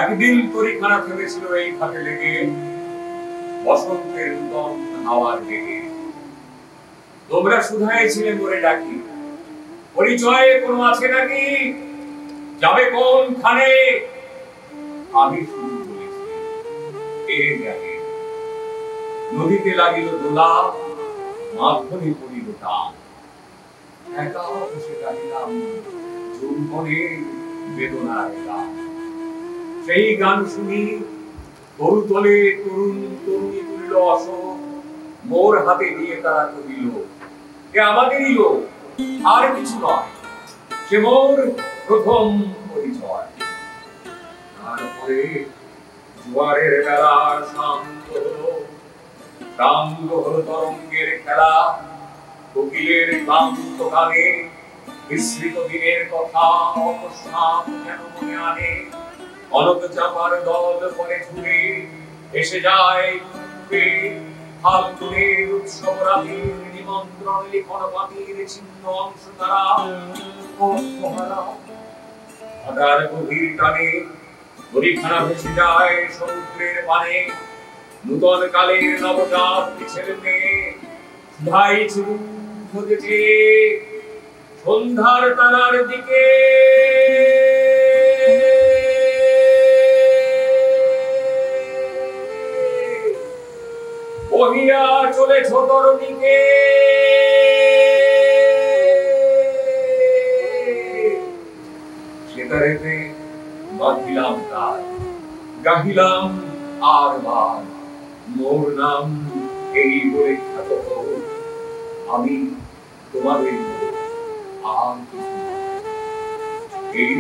একদিন তরিখানা থেমেছিল এই ঘাটে লেগে, বসন্তের নূতন হাওয়ার বেগে। তোমরা শুধাইছিলে মোরে ডাকি, পরিচয়ে কোনো আছে নাকি? যাবে কোনখানে? আমি শুধু বলেছি কে জানে। নদীতে লাগিল দোলা, মাধ্যমে পড়িল টান। একা বসে গাহিলাম যৌবনের বেদনার গান। সেই গান শুনি তরুতলে তরুণ তরুণী তুলিল অশোক, মোর হাতে দিয়ে তারা কহিল এ আমাদেরই লোক, আর কিছু নয়, সে মোর প্রথম পরিচয়। তারপরে জোয়ারের বেলা শান্ত হলো, প্রান্ত হলো তরঙ্গের খেলা। কোকিলের ক্লান্ত গানে বিস্মৃত দিনের কথা অকস্মাৎ যেন মনে আনে। অনক চাপার দল পরে ঘুরে এসে যায় ফাল্গুনের উৎসব রাতের নিমন্ত্রণ লিখন পাতির ছিন্ন অংশ তারা ভাটার গভীর টানে তরিখানা ভেসে যায় সমুদ্রের পানে। নূতন কালের নবজাত ছেলে মেয়ে ভাই খুঁজেছে সন্ধ্যার তারার দিকে। বহিয়া চলেছ তরুণীকে, সেতারেতে বাঁধিলাম তার, গাহিলাম আর বার মোর নাম এই বলে খ্যাত হোক। আমি তোমাদের আর কিছু এই